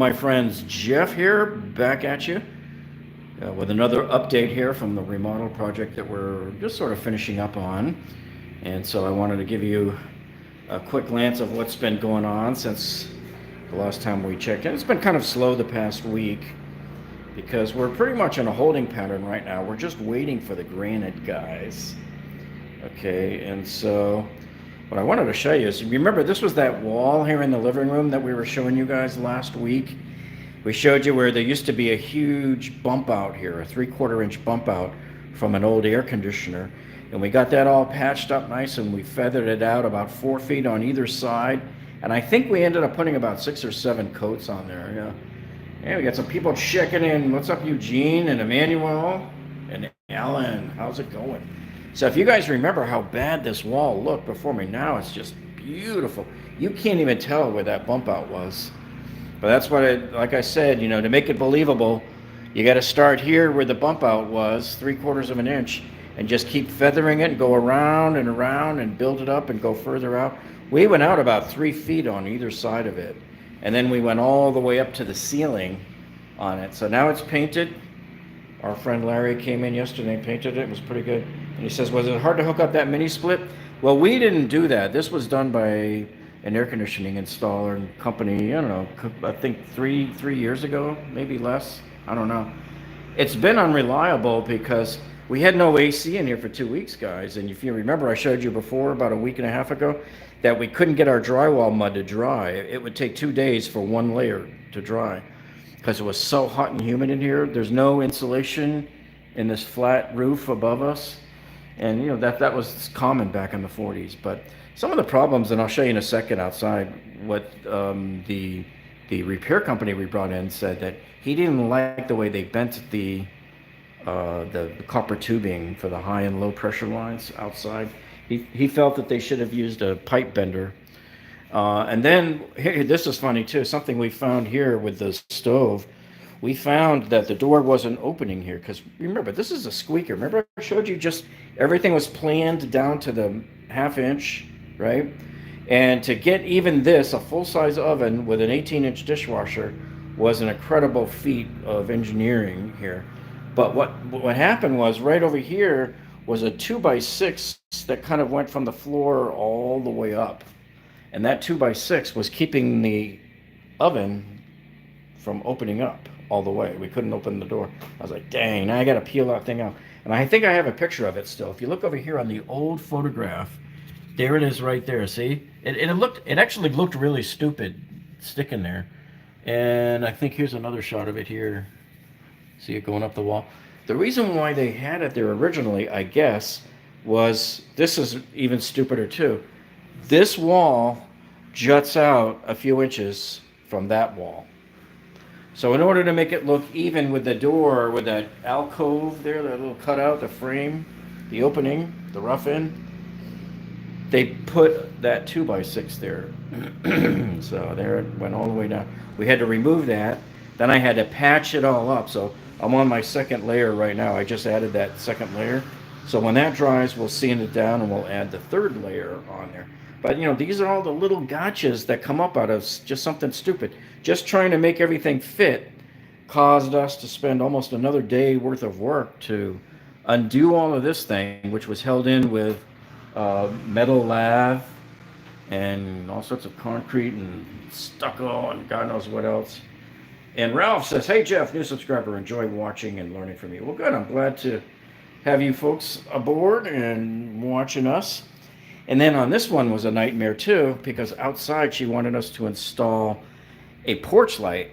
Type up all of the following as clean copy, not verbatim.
My friends, Jeff here, back at you with another update here from the remodel project that we're just sort of finishing up on. And so I wanted to give you a quick glance of what's been going on since the last time we checked in. It's been kind of slow the past week because we're pretty much in a holding pattern right now. We're just waiting for the granite guys. Okay, and so what I wanted to show you is, remember this was that wall here in the living room that we were showing you guys last week? We showed you where there used to be a huge bump out here, a 3/4 inch bump out from an old air conditioner. And we got that all patched up nice and we feathered it out about 4 feet on either side. And I think we ended up putting about 6 or 7 coats on there. Yeah, we got some people checking in. What's up, Eugene and Emmanuel and Alan? How's it going? So if you guys remember how bad this wall looked before me, now it's just beautiful. You can't even tell where that bump out was. But that's what like I said, to make it believable, you got to start here where the bump out was, 3/4 of an inch, and just keep feathering it and go around and build it up and go further out. We went out about 3 feet on either side of it. And then we went all the way up to the ceiling on it. So now it's painted. Our friend Larry came in yesterday and painted it. It was pretty good. And he says, was it hard to hook up that mini split? Well, we didn't do that. This was done by an air conditioning installer and company, I don't know, I think three years ago, maybe less. I don't know. It's been unreliable because we had no AC in here for 2 weeks, guys. And if you remember, I showed you before, about a week and a half ago, that we couldn't get our drywall mud to dry. It would take 2 days for one layer to dry because it was so hot and humid in here. There's no insulation in this flat roof above us. And that was common back in the 40s. But some of the problems, and I'll show you in a second outside, what the repair company we brought in said that he didn't like the way they bent the copper tubing for the high and low pressure lines outside. He felt that they should have used a pipe bender. And then, here, this is funny too, something we found here with the stove. We found that the door wasn't opening here because remember, this is a squeaker. Remember I showed you just everything was planned down to the 1/2 inch, right? And to get even this, a full-size oven with an 18-inch dishwasher, was an incredible feat of engineering here. But what happened was right over here was a 2x6 that kind of went from the floor all the way up. And that 2x6 was keeping the oven from opening up all the way. We couldn't open the door. I was like, dang, now I got to peel that thing out. And I think I have a picture of it still. If you look over here on the old photograph, there it is right there. See? It actually looked really stupid sticking there. And I think here's another shot of it here. See it going up the wall? The reason why they had it there originally, I guess, was, this is even stupider too. This wall juts out a few inches from that wall. So in order to make it look even with the door, with that alcove there, that little cutout, the frame, the opening, the rough end, they put that 2x6 there. So there it went all the way down. We had to remove that. Then I had to patch it all up. So I'm on my second layer right now. I just added that second layer. So when that dries, we'll sand it down and we'll add the third layer on there. But these are all the little gotchas that come up out of just something stupid. Just trying to make everything fit caused us to spend almost another day worth of work to undo all of this thing, which was held in with metal lath and all sorts of concrete and stucco and God knows what else. And Ralph says, hey Jeff, new subscriber, enjoy watching and learning from you. Well, good, I'm glad to have you folks aboard and watching us. And then on this one was a nightmare too, because outside she wanted us to install a porch light.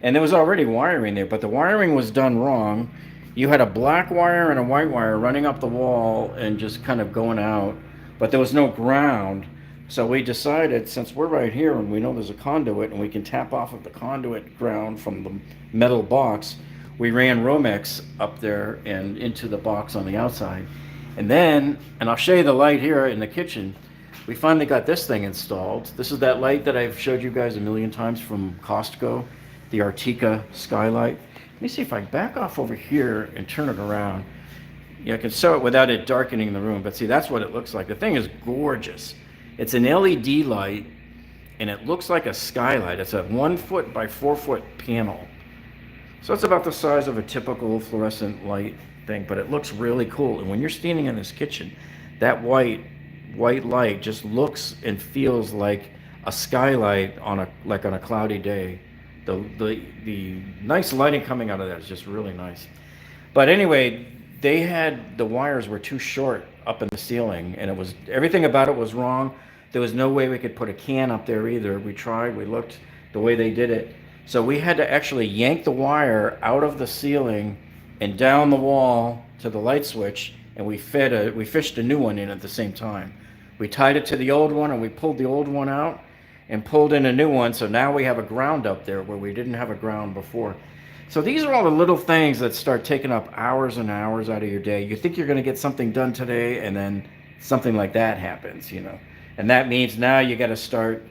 And there was already wiring there, but the wiring was done wrong. You had a black wire and a white wire running up the wall and just kind of going out, but there was no ground. So we decided, since we're right here and we know there's a conduit and we can tap off of the conduit ground from the metal box, we ran Romex up there and into the box on the outside. And then, and I'll show you the light here in the kitchen, we finally got this thing installed. This is that light that I've showed you guys a million times from Costco, the Artica Skylight. Let me see if I back off over here and turn it around. I can sew it without it darkening the room, but see, that's what it looks like. The thing is gorgeous. It's an LED light, and it looks like a skylight. It's a 1 foot by 4 foot panel. So it's about the size of a typical fluorescent light thing, but it looks really cool. And when you're standing in this kitchen, that white light just looks and feels like a skylight on a cloudy day. The nice lighting coming out of that is just really nice. But anyway, the wires were too short up in the ceiling, and everything about it was wrong. There was no way we could put a can up there either. We tried, we looked the way they did it. So we had to actually yank the wire out of the ceiling and down the wall to the light switch, and we fished a new one in at the same time. We tied it to the old one, and we pulled the old one out and pulled in a new one. So now we have a ground up there where we didn't have a ground before. So these are all the little things that start taking up hours and hours out of your day. You think you're going to get something done today, and then something like that happens, And that means now you got to start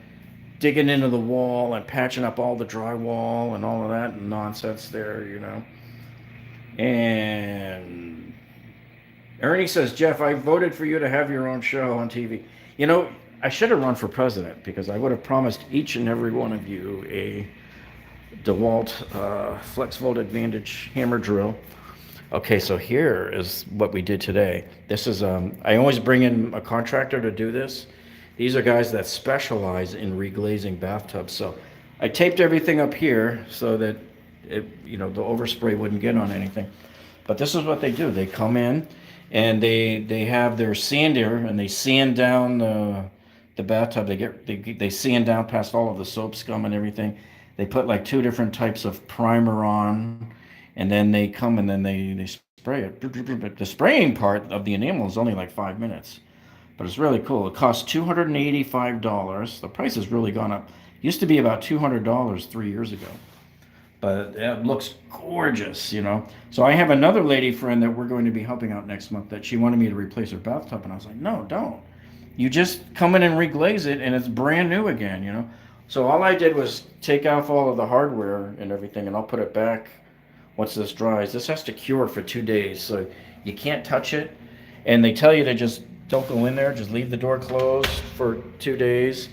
digging into the wall and patching up all the drywall and all of that nonsense there, And Ernie says, Jeff, I voted for you to have your own show on TV. I should have run for president, because I would have promised each and every one of you a DeWalt Flex Volt Advantage hammer drill. Okay, so here is what we did today. This is, I always bring in a contractor to do this. These are guys that specialize in reglazing bathtubs. So I taped everything up here so that the overspray wouldn't get on anything. But this is what they do. They come in and they have their sander, and they sand down the bathtub. They sand down past all of the soap scum and everything. They put like 2 different types of primer on, and then they come and then they spray it. The spraying part of the enamel is only like 5 minutes. But it's really cool. It costs $285. The price has really gone up. It used to be about $200 3 years ago. But it looks gorgeous, So I have another lady friend that we're going to be helping out next month that she wanted me to replace her bathtub. And I was like, no, don't. You just come in and reglaze it, and it's brand new again, So all I did was take off all of the hardware and everything, and I'll put it back once this dries. This has to cure for 2 days, so you can't touch it. And they tell you to just don't go in there, just leave the door closed for 2 days.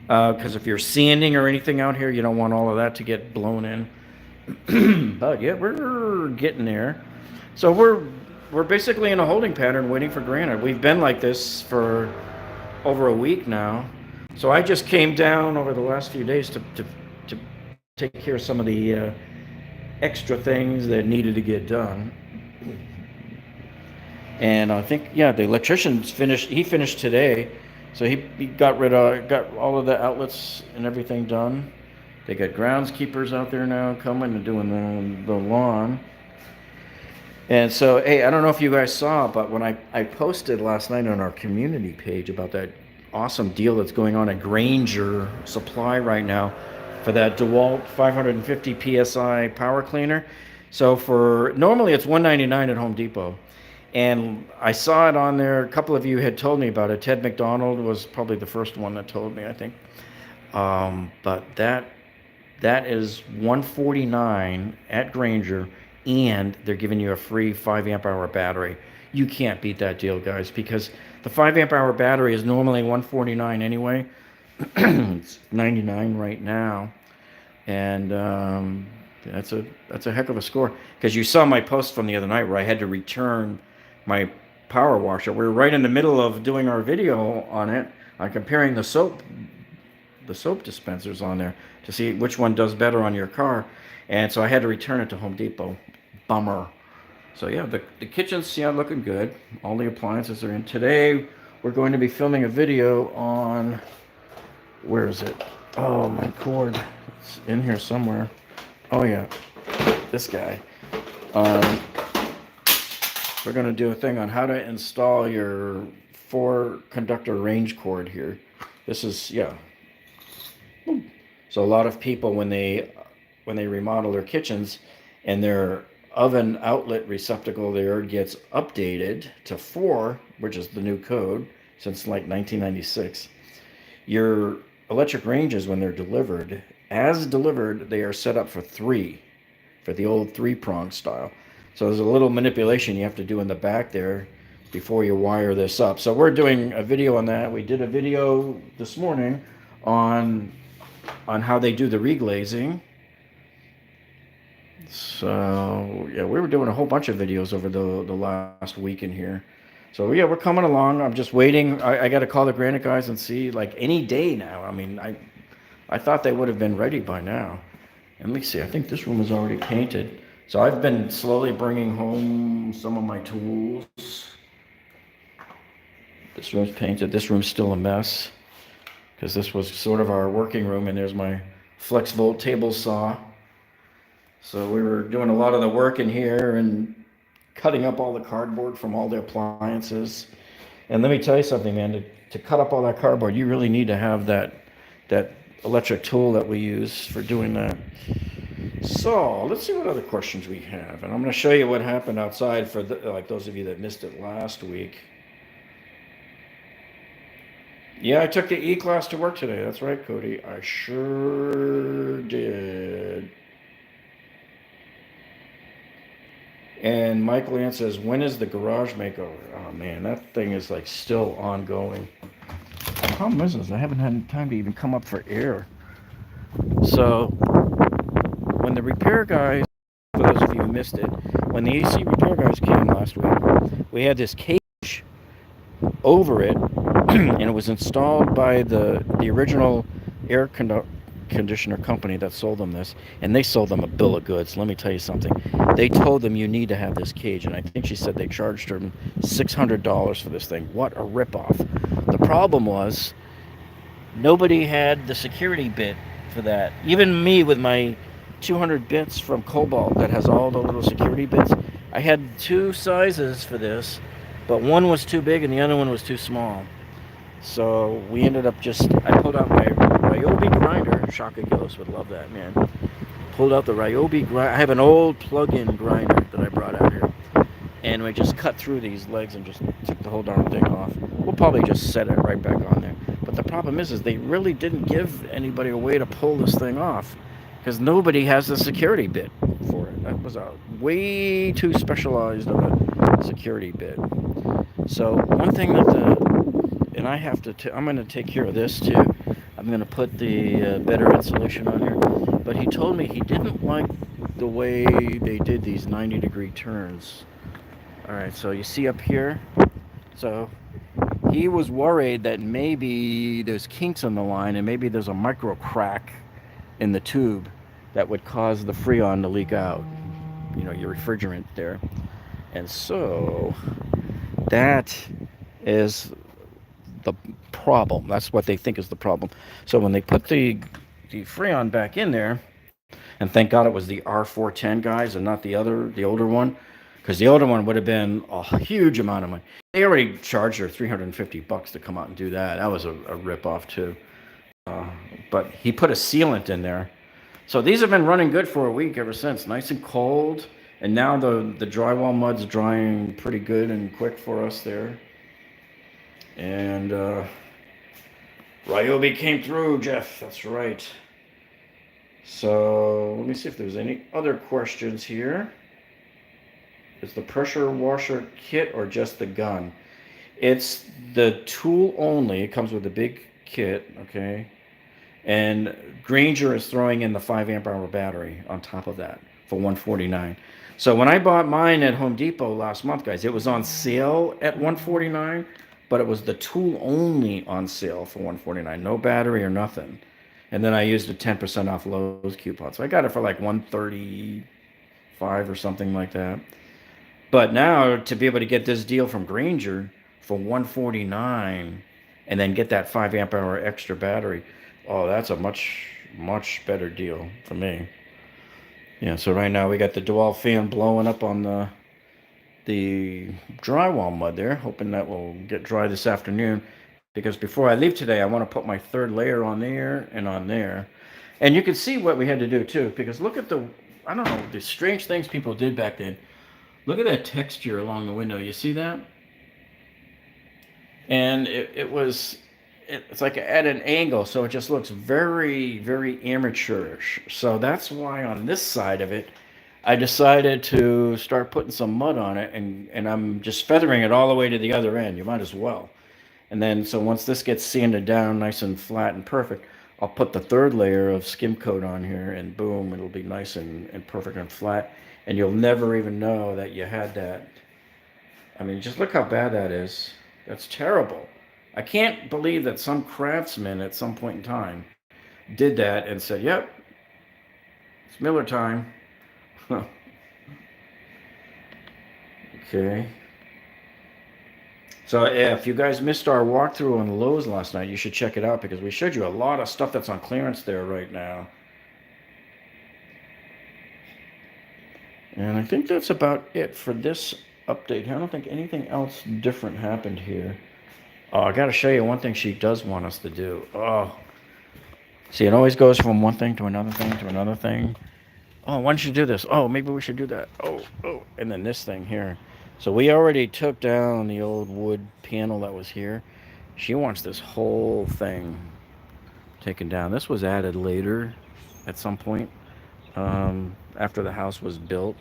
Because if you're sanding or anything out here, you don't want all of that to get blown in. But yeah, we're getting there. So we're basically in a holding pattern waiting for granite. We've been like this for over a week now. So I just came down over the last few days to take care of some of the extra things that needed to get done. And I think, the electrician's finished. He finished today, so he got all of the outlets and everything done. They got groundskeepers out there now coming and doing the lawn. And so, hey, I don't know if you guys saw, but when I posted last night on our community page about that awesome deal that's going on at Granger Supply right now for that DeWalt 550 PSI power cleaner. So normally it's $199 at Home Depot. And I saw it on there. A couple of you had told me about it. Ted McDonald was probably the first one that told me, I think. But that is $149 at Granger, and they're giving you a free 5 amp hour battery. You can't beat that deal, guys, because the 5 amp hour battery is normally $149 anyway. It's $99 right now, and that's a heck of a score. Because you saw my post from the other night where I had to return my power washer. We were right in the middle of doing our video on it, on comparing the soap dispensers on there to see which one does better on your car, and so I had to return it to Home Depot. Bummer. So yeah, the kitchen's looking good. All the appliances are in. Today we're going to be filming a video on, where is it? Oh, my cord. It's in here somewhere. Oh yeah, this guy. We're going to do a thing on how to install your 4-conductor range cord here. This is, So a lot of people, when they remodel their kitchens and their oven outlet receptacle there gets updated to 4, which is the new code since like 1996, your electric ranges, when they're delivered, they are set up for 3, for the old 3-prong style. So there's a little manipulation you have to do in the back there before you wire this up. So we're doing a video on that. We did a video this morning on on how they do the reglazing. So yeah, we were doing a whole bunch of videos over the last week in here. So yeah, we're coming along. I'm just waiting. I got to call the granite guys and see, like, any day now. I mean, I thought they would have been ready by now. And let me see. I think this room is already painted. So I've been slowly bringing home some of my tools. This room's painted. This room's still a mess because this was sort of our working room, and there's my flex volt table saw. So we were doing a lot of the work in here and cutting up all the cardboard from all the appliances. And let me tell you something, man, to cut up all that cardboard, you really need to have that electric tool that we use for doing that. So let's see what other questions we have. And I'm going to show you what happened outside for like those of you that missed it last week. Yeah, I took the E-Class to work today. That's right, Cody. I sure did. And Michael Ann says, when is the garage makeover? Oh man, that thing is like still ongoing. The problem is I haven't had time to even come up for air. So when the repair guys, for those of you who missed it, when the AC repair guys came last week, we had this cage over it, and it was installed by the original air conditioner company that sold them this, and they sold them a bill of goods. Let me tell you something. They told them you need to have this cage, and I think she said they charged them $600 for this thing. What a ripoff. The problem was nobody had the security bit for that. Even me with my 200 bits from Cobalt that has all the little security bits, I had two sizes for this, but one was too big and the other one was too small. So we ended up I pulled out my Ryobi grinder. Shaka Gillis would love that, man. Pulled out the Ryobi grinder. I have an old plug-in grinder that I brought out here. And we just cut through these legs and just took the whole darn thing off. We'll probably just set it right back on there. But the problem is they really didn't give anybody a way to pull this thing off, because nobody has the security bit for it. That was a way too specialized of a security bit. So one thing and I have to, I'm going to take care of this too. I'm going to put the better insulation on here. But he told me he didn't like the way they did these 90-degree turns. All right, so you see up here? So he was worried that maybe there's kinks in the line and maybe there's a micro crack in the tube that would cause the Freon to leak out. You know, your refrigerant there. And so that is the problem. That's what they think is the problem. So when they put the Freon back in there, and thank God it was the R410 guys and not the older one, because the older one would have been a huge amount of money. They already charged her $350 to come out and do that. That was a rip-off too. But he put a sealant in there. So these have been running good for a week ever since. Nice and cold. And now the drywall mud's drying pretty good and quick for us there. And Ryobi came through, Jeff. That's right. So let me see if there's any other questions here. Is the pressure washer kit or just the gun? It's the tool only. It comes with a big kit, okay? And Granger is throwing in the 5 amp hour battery on top of that for $149. So when I bought mine at Home Depot last month, guys, it was on sale at $149, but it was the tool only on sale for $149. No battery or nothing. And then I used a 10% off Lowe's coupon. So I got it for like $135 or something like that. But now to be able to get this deal from Granger for $149 and then get that 5 amp hour extra battery, oh, that's a much, much better deal for me. Yeah, so right now we got the dual fan blowing up on the drywall mud there, hoping that will get dry this afternoon. Because before I leave today, I want to put my third layer on there and on there. And you can see what we had to do too, because look at I don't know, the strange things people did back then. Look at that texture along the window. You see that? And it's like at an angle, so it just looks very, very amateurish. So that's why on this side of it, I decided to start putting some mud on it, and I'm just feathering it all the way to the other end. You might as well. And then, so once this gets sanded down nice and flat and perfect, I'll put the third layer of skim coat on here, and boom, it'll be nice and perfect and flat. And you'll never even know that you had that. I mean, just look how bad that is. That's terrible. I can't believe that some craftsman at some point in time did that and said, yep, it's Miller time. Okay. So yeah, if you guys missed our walkthrough on the Lowe's last night, you should check it out because we showed you a lot of stuff that's on clearance there right now. And I think that's about it for this update. I don't think anything else different happened here. Oh, I got to show you one thing she does want us to do. Oh, see, it always goes from one thing to another thing to another thing. Oh, why don't you do this? Oh, maybe we should do that. Oh, and then this thing here. So we already took down the old wood panel that was here. She wants this whole thing taken down. This was added later at some point after the house was built.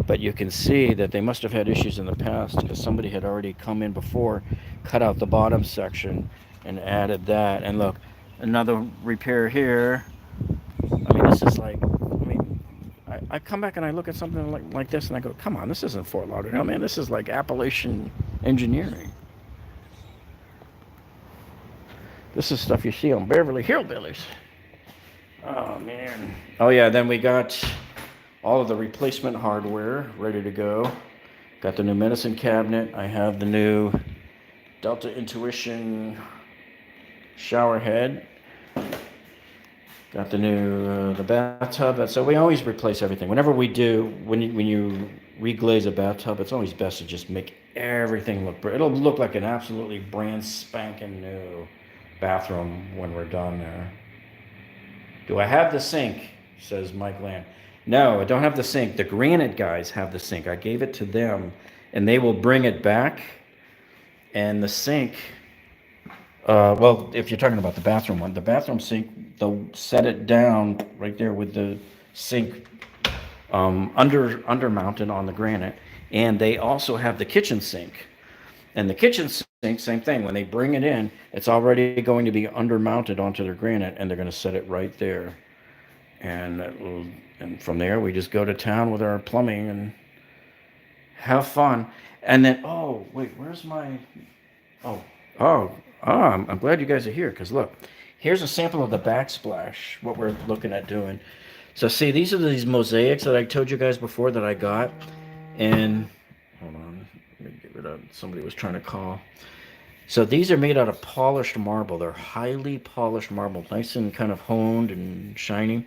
But you can see that they must have had issues in the past because somebody had already come in before, cut out the bottom section, and added that. And look, another repair here. I mean, this is like, I come back and I look at something like this and I go, come on, this isn't Fort Lauderdale, man. This is like Appalachian engineering. This is stuff you see on Beverly Hillbillies. Oh, man. Oh, yeah, then we got all of the replacement hardware ready to go. Got the new medicine cabinet. I have the new Delta Intuition shower head. Got the new the bathtub. So we always replace everything. Whenever we do, when you reglaze a bathtub, it's always best to just make everything look. It'll look like an absolutely brand spanking new bathroom when we're done there. Do I have the sink? Says Mike Lamb. No, I don't have the sink. The granite guys have the sink. I gave it to them, and they will bring it back. And the sink. Well, if you're talking about the bathroom one, the bathroom sink, they'll set it down right there with the sink under mounted on the granite, and they also have the kitchen sink. And the kitchen sink, same thing. When they bring it in, it's already going to be under mounted onto their granite, and they're going to set it right there. And from there, we just go to town with our plumbing and have fun. And then, oh wait, where's my? I'm glad you guys are here because look, here's a sample of the Backsplash, what we're looking at doing. So see, these are these mosaics that I told you guys before that I got. And hold on, let me get rid of, somebody was trying to call. So these are made out of polished marble. They're highly polished marble, nice and kind of honed and shiny.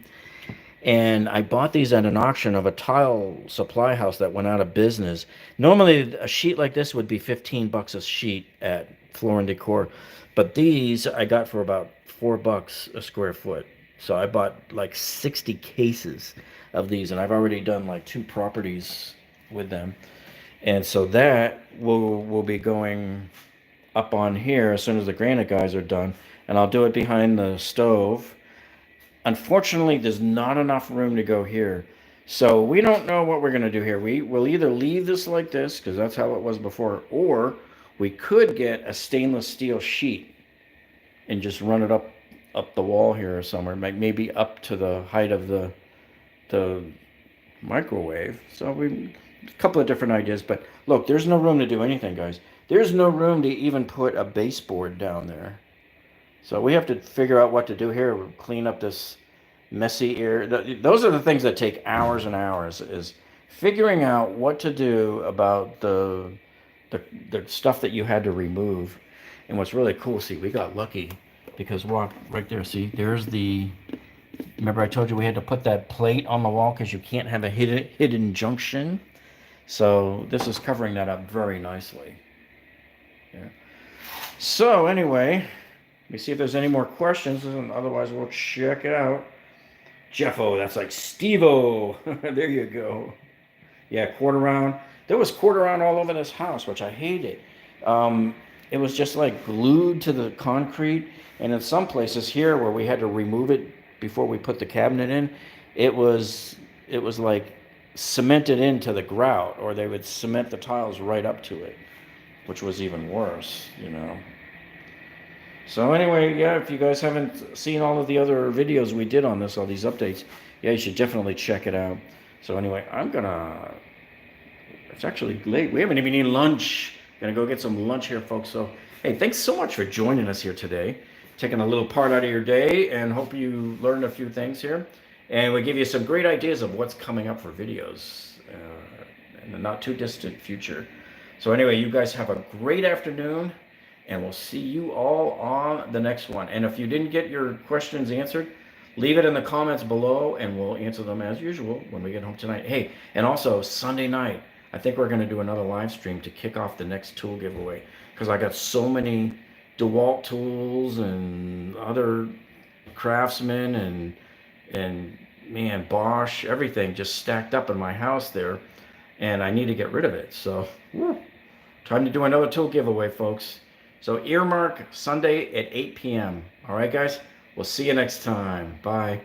And I bought these at an auction of a tile supply house that went out of business. Normally, a sheet like this would be $15 a sheet at Floor and Decor, but these I got for about $4 a square foot. So I bought like 60 cases of these, and I've already done like 2 properties with them. And so that will be going up on here as soon as the granite guys are done, and I'll do it behind the stove. Unfortunately, there's not enough room to go here. So we don't know what we're going to do here. We will either leave this like this, because that's how it was before, or we could get a stainless steel sheet and just run it up the wall here or somewhere, maybe up to the height of the microwave. So a couple of different ideas. But look, there's no room to do anything, guys. There's no room to even put a baseboard down there. So we have to figure out what to do here. We'll clean up this messy area. Those are the things that take hours and hours, is figuring out what to do about the stuff that you had to remove. And what's really cool, see, we got lucky because walk right there, see, there's remember I told you we had to put that plate on the wall because you can't have a hidden junction. So this is covering that up very nicely. Yeah. So anyway, let me see if there's any more questions, and otherwise we'll check it out. Jeffo, that's like Steve-O. There you go. Yeah, quarter round. There was quarter round all over this house, which I hated. It was just like glued to the concrete, and in some places here where we had to remove it before we put the cabinet in, it was like cemented into the grout, or they would cement the tiles right up to it, which was even worse, you know. So anyway, yeah, if you guys haven't seen all of the other videos we did on this, all these updates, yeah, you should definitely check it out. So anyway, it's actually late. We haven't even eaten lunch. Gonna go get some lunch here, folks. So, hey, thanks so much for joining us here today. Taking a little part out of your day, and hope you learned a few things here. And we give you some great ideas of what's coming up for videos in the not too distant future. So anyway, you guys have a great afternoon, and we'll see you all on the next one. And if you didn't get your questions answered, leave it in the comments below, and we'll answer them as usual when we get home tonight. Hey, and also Sunday night, I think we're going to do another live stream to kick off the next tool giveaway, because I got so many DeWalt tools and other Craftsman and man, Bosch, everything just stacked up in my house there, and I need to get rid of it. So, time to do another tool giveaway, folks. So earmark Sunday at 8 p.m. All right, guys? We'll see you next time. Bye.